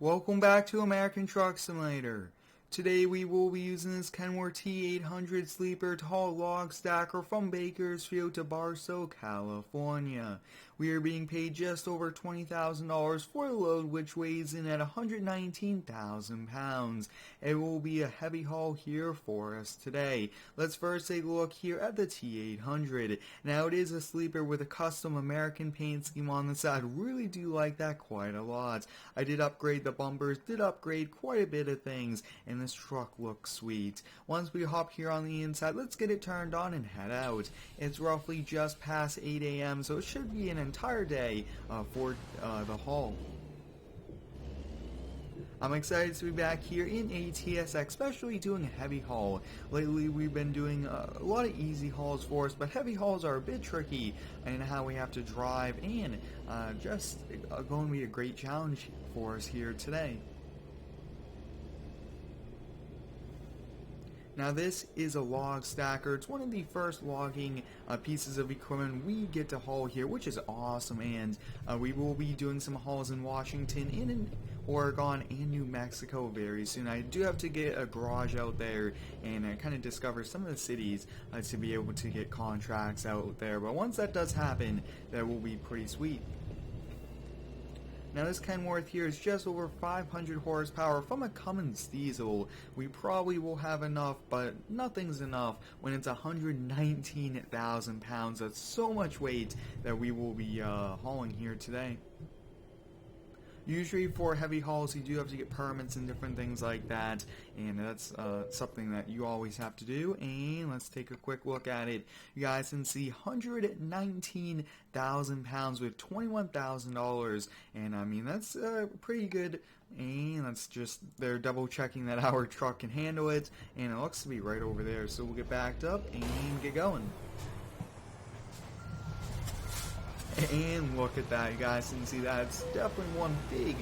Welcome back to American Truck Simulator. Today we will be using this Kenworth T800 sleeper to haul log stacker from Bakersfield to Barstow, California. We are being paid just over $20,000 for the load, which weighs in at 119,000 pounds. It will be a heavy haul here for us today. Let's first take a look here at the T800. Now it is a sleeper with a custom American paint scheme on the side. Really do like that quite a lot. I did upgrade the bumpers, did upgrade quite a bit of things, and this truck looks sweet. Once we hop here on the inside, let's get it turned on and head out. It's roughly just past 8 a.m. so it should be an entire day for the haul. I'm excited to be back here in ATSX, especially doing a heavy haul. Lately we've been doing a lot of easy hauls for us, but heavy hauls are a bit tricky in how we have to drive, and just going to be a great challenge for us here today. Now this is a log stacker. It's one of the first logging pieces of equipment we get to haul here, which is awesome, and we will be doing some hauls in Washington, in Oregon, and New Mexico very soon. I do have to get a garage out there and kind of discover some of the cities to be able to get contracts out there, but once that does happen, that will be pretty sweet. Now this Kenworth here is just over 500 horsepower from a Cummins diesel. We probably will have enough, but nothing's enough when it's 119,000 pounds. That's so much weight that we will be hauling here today. Usually for heavy hauls you do have to get permits and different things like that, and that's something that you always have to do. And let's take a quick look at it. You guys can see 119,000 pounds with $21,000, and I mean that's pretty good. And that's just, they're double checking that our truck can handle it, and it looks to be right over there, so we'll get backed up and get going. And look at that, you guys can see that. It's definitely one big,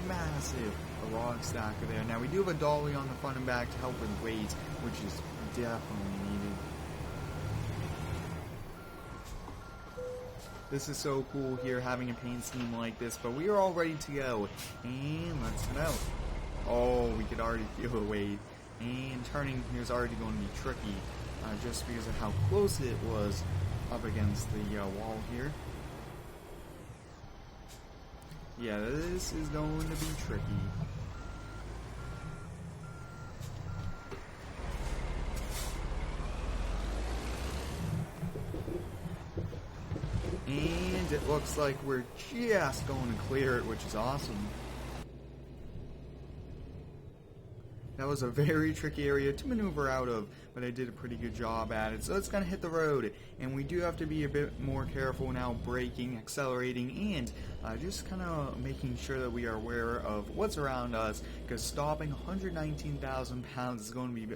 massive log stacker there. Now we do have a dolly on the front and back to help with weight, which is definitely needed. This is so cool here, having a paint scheme like this, but we are all ready to go. And let's head out. Oh, we could already feel the weight. And turning here is already going to be tricky, just because of how close it was up against the wall here. Yeah, this is going to be tricky. And it looks like we're just going to clear it, which is awesome. That was a very tricky area to maneuver out of, but I did a pretty good job at it. So it's going to hit the road, and we do have to be a bit more careful now, braking, accelerating, and just kind of making sure that we are aware of what's around us, because stopping 119,000 pounds is going to be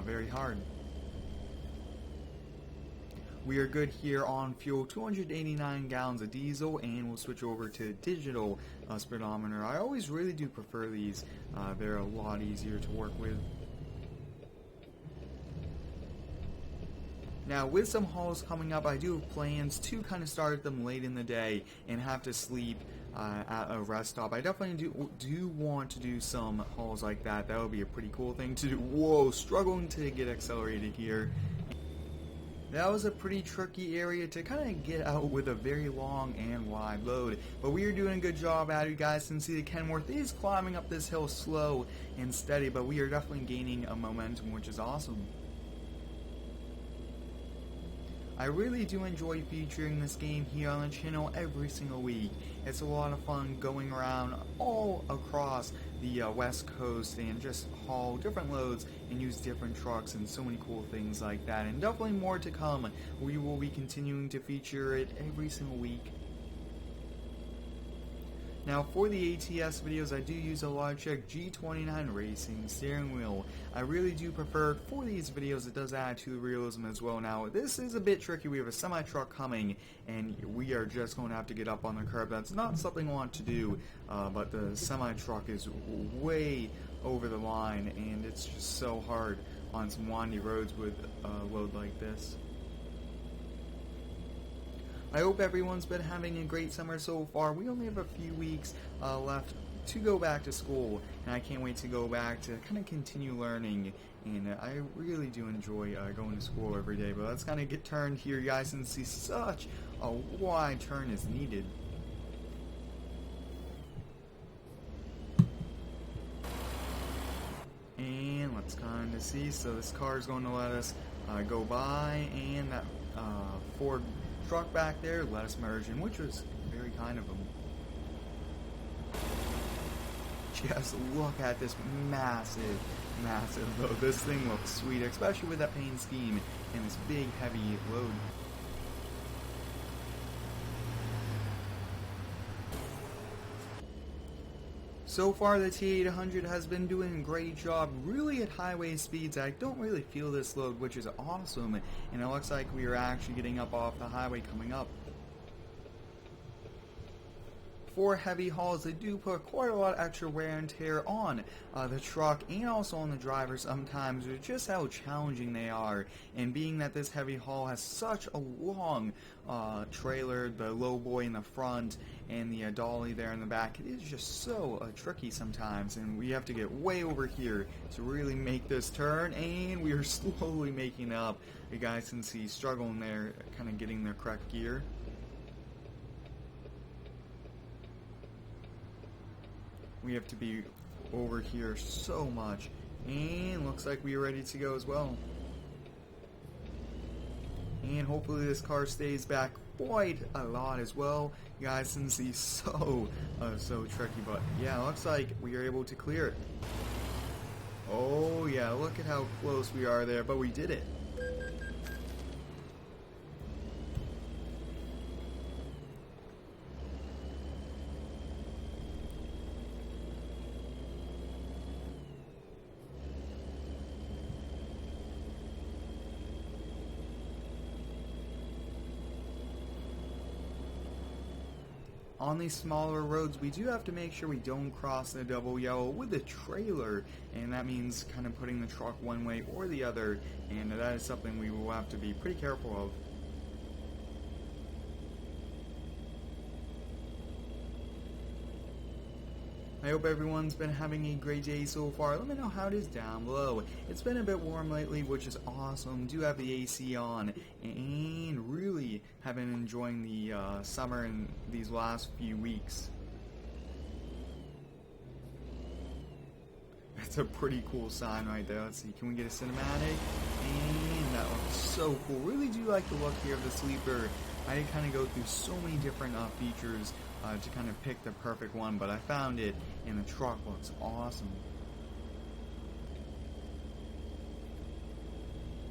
very hard. We are good here on fuel, 289 gallons of diesel, and we'll switch over to digital speedometer. I always really do prefer these. They're a lot easier to work with. Now with some hauls coming up, I do have plans to kind of start them late in the day and have to sleep at a rest stop. I definitely do want to do some hauls like that. That would be a pretty cool thing to do. Whoa, struggling to get accelerated here. That was a pretty tricky area to kind of get out with a very long and wide load, but we are doing a good job at it. You guys can see the Kenworth is climbing up this hill slow and steady, but we are definitely gaining a momentum, which is awesome. I really do enjoy featuring this game here on the channel every single week. It's a lot of fun going around all across the West Coast and just haul different loads and use different trucks and so many cool things like that. And definitely more to come. We will be continuing to feature it every single week. Now for the ATS videos, I do use a Logitech G29 Racing steering wheel. I really do prefer it for these videos. It does add to the realism as well. Now this is a bit tricky. We have a semi-truck coming, and we are just going to have to get up on the curb. That's not something I want to do, but the semi-truck is way over the line, and it's just so hard on some windy roads with a load like this. I hope everyone's been having a great summer so far. We only have a few weeks left to go back to school, and I can't wait to go back to kind of continue learning. And I really do enjoy going to school every day. But let's kind of get turned here, guys, and see such a wide turn is needed. And let's kind of see. So this car is going to let us go by, and that Ford truck back there let us merge in, which was very kind of them. Just look at this massive though. This thing looks sweet, especially with that paint scheme and this big heavy load. So far the T800 has been doing a great job really at highway speeds. I don't really feel this load, which is awesome, and it looks like we are actually getting up off the highway coming up. For heavy hauls, they do put quite a lot of extra wear and tear on the truck and also on the driver sometimes, with just how challenging they are. And being that this heavy haul has such a long trailer, the low boy in the front and the dolly there in the back, it is just so tricky sometimes, and we have to get way over here to really make this turn, and we are slowly making up. You guys can see struggling there, kind of getting their correct gear. We have to be over here so much, and looks like we are ready to go as well. And hopefully this car stays back quite a lot as well. You guys can see so tricky, but yeah, looks like we are able to clear it. Oh yeah, look at how close we are there, but we did it. On these smaller roads, we do have to make sure we don't cross the double yellow with the trailer, and that means kind of putting the truck one way or the other, and that is something we will have to be pretty careful of. I hope everyone's been having a great day so far. Let me know how it is down below. It's been a bit warm lately, which is awesome. Do have the AC on, and really have been enjoying the summer in these last few weeks. That's a pretty cool sign right there. Let's see, can we get a cinematic? And that looks so cool. Really do like the look here of the sleeper. I did kind of go through so many different features to kind of pick the perfect one, but I found it, and the truck looks awesome.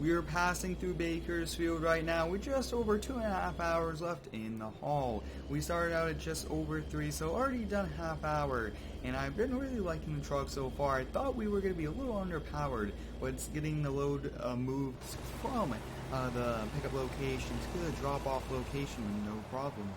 We are passing through Bakersfield right now with just over 2.5 hours left in the haul. We started out at just over 3, so already done a half hour, and I've been really liking the truck so far. I thought we were going to be a little underpowered, but it's getting the load moved from the pickup location to the drop-off location with no problem.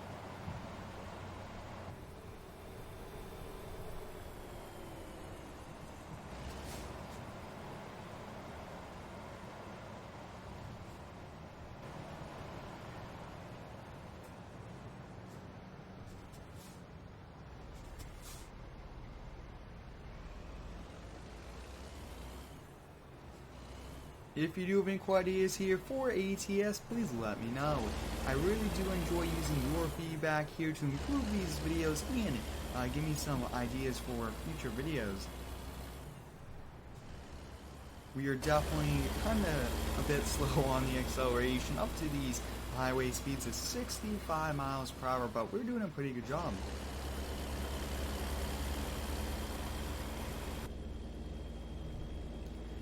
If you do have any ideas here for ATS, please let me know. I really do enjoy using your feedback here to improve these videos and give me some ideas for future videos. We are definitely kind of a bit slow on the acceleration up to these highway speeds of 65 miles per hour, but we're doing a pretty good job.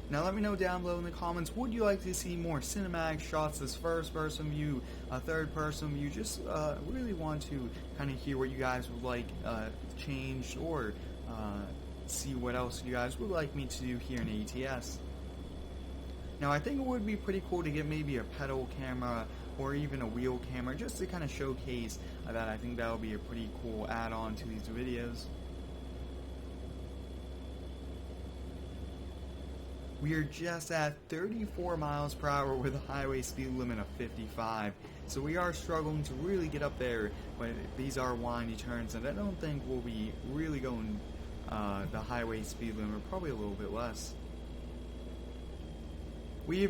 Now let me know down below in the comments, would you like to see more cinematic shots, this first person view, a third person view? Just really want to kind of hear what you guys would like changed, or see what else you guys would like me to do here in ATS. Now I think it would be pretty cool to get maybe a pedal camera or even a wheel camera, just to kind of showcase that. I think that would be a pretty cool add-on to these videos. We are just at 34 miles per hour with a highway speed limit of 55. So we are struggling to really get up there, but these are windy turns, and I don't think we'll be really going the highway speed limit, probably a little bit less. We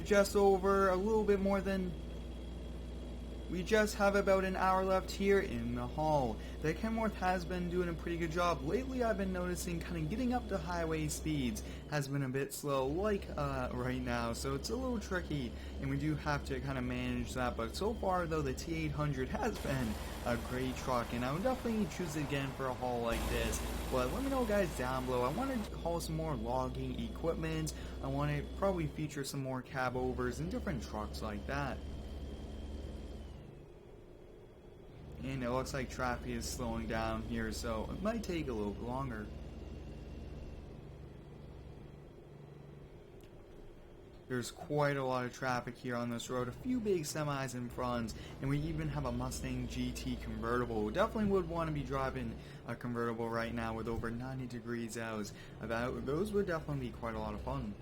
just have about an hour left here in the haul. The Kenworth has been doing a pretty good job. Lately I've been noticing kind of getting up to highway speeds has been a bit slow, like right now, so it's a little tricky, and we do have to kind of manage that. But so far though, the T800 has been a great truck, and I would definitely choose it again for a haul like this. But let me know guys down below. I want to haul some more logging equipment. I want to probably feature some more cab overs and different trucks like that. And it looks like traffic is slowing down here, so it might take a little bit longer. There's quite a lot of traffic here on this road, a few big semis in front, and we even have a Mustang GT convertible. We definitely would want to be driving a convertible right now with over 90 degrees out. Those would definitely be quite a lot of fun.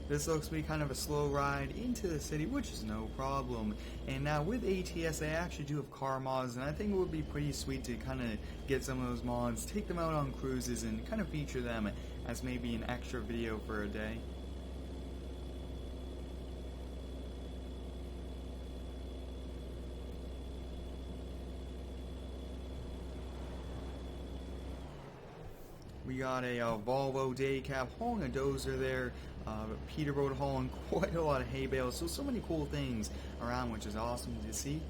This looks to be kind of a slow ride into the city, which is no problem. And now with ATS, they actually do have car mods, and I think it would be pretty sweet to kind of get some of those mods, take them out on cruises, and kind of feature them as maybe an extra video for a day. We got a Volvo day cab hauling a dozer there, Peterbilt hauling quite a lot of hay bales, so many cool things around, which is awesome to see.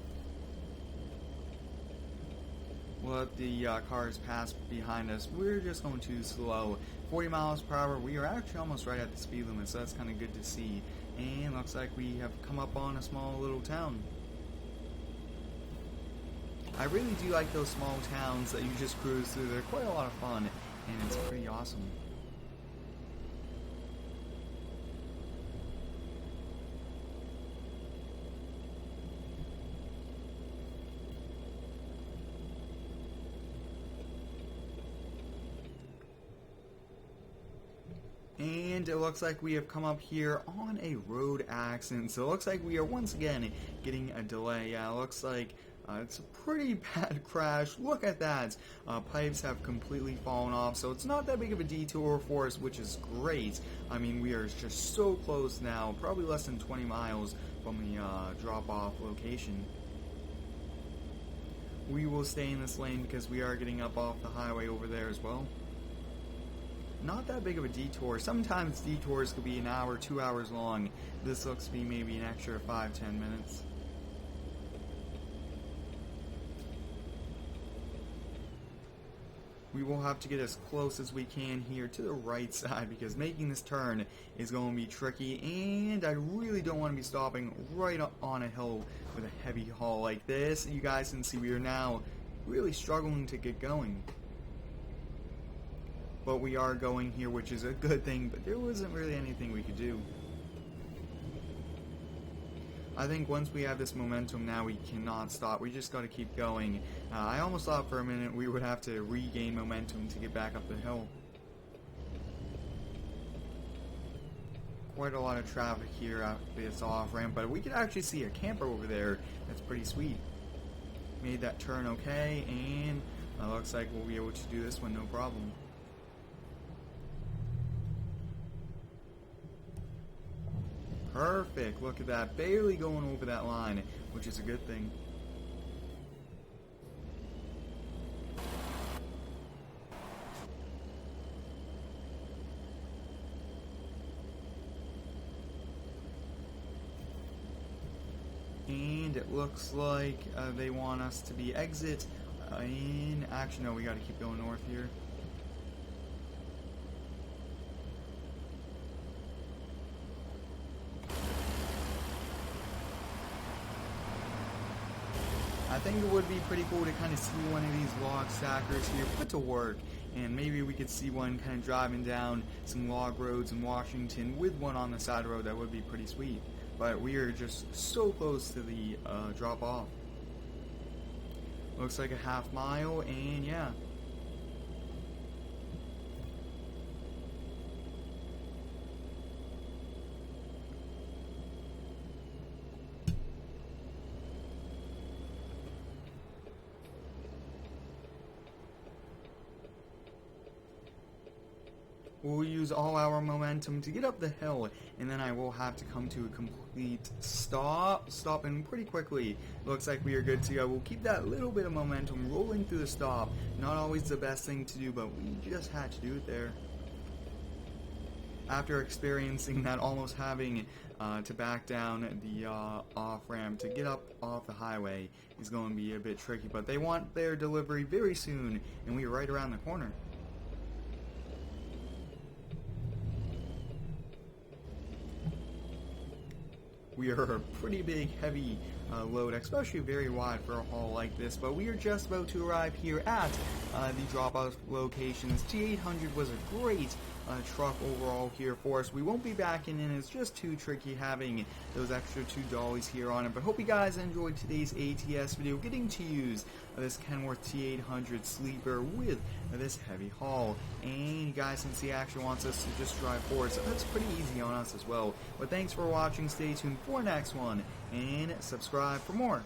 We'll let the cars pass behind us. We're just going too slow. 40 miles per hour. We are actually almost right at the speed limit, so that's kind of good to see. And looks like we have come up on a small little town. I really do like those small towns that you just cruise through. They're quite a lot of fun, and it's pretty awesome. And it looks like we have come up here on a road accident, so it looks like we are once again getting a delay. Yeah, it looks like it's a pretty bad crash. Look at that. Pipes have completely fallen off, so it's not that big of a detour for us, which is great. I mean, we are just so close now, probably less than 20 miles from the drop-off location. We will stay in this lane because we are getting up off the highway over there as well. Not that big of a detour. Sometimes detours could be an hour, 2 hours long. This looks to be maybe an extra 5-10 minutes. We will have to get as close as we can here to the right side because making this turn is going to be tricky, and I really don't want to be stopping right on a hill with a heavy haul like this. You guys can see we are now really struggling to get going. But we are going here, which is a good thing, but there wasn't really anything we could do. I think once we have this momentum now, we cannot stop. We just got to keep going. I almost thought for a minute we would have to regain momentum to get back up the hill. Quite a lot of traffic here after this off-ramp, but we can actually see a camper over there. That's pretty sweet. Made that turn okay, and looks like we'll be able to do this one no problem. Perfect, look at that, barely going over that line, which is a good thing. And it looks like they want us to be exit in action. No, we gotta keep going north here. I think it would be pretty cool to kind of see one of these log stackers here put to work, and maybe we could see one kind of driving down some log roads in Washington with one on the side road. That would be pretty sweet. But we are just so close to the drop off. Looks like a half mile, and yeah. We'll use all our momentum to get up the hill, and then I will have to come to a complete stop, stopping pretty quickly. Looks like we are good to go. We'll keep that little bit of momentum rolling through the stop. Not always the best thing to do, but we just had to do it there. After experiencing that, almost having to back down the off-ramp to get up off the highway is going to be a bit tricky, but they want their delivery very soon, and we're right around the corner. We are a pretty big, heavy load, especially very wide for a haul like this, but we are just about to arrive here at the drop-off location. This T800 was a great truck overall here for us. We won't be backing in. It's just too tricky having those extra $2 here on it, but hope you guys enjoyed today's ATS video, getting to use this Kenworth T800 sleeper with this heavy haul. And you guys, since he actually wants us to just drive forward, so that's pretty easy on us as well. But thanks for watching. Stay tuned for next one, and subscribe for more.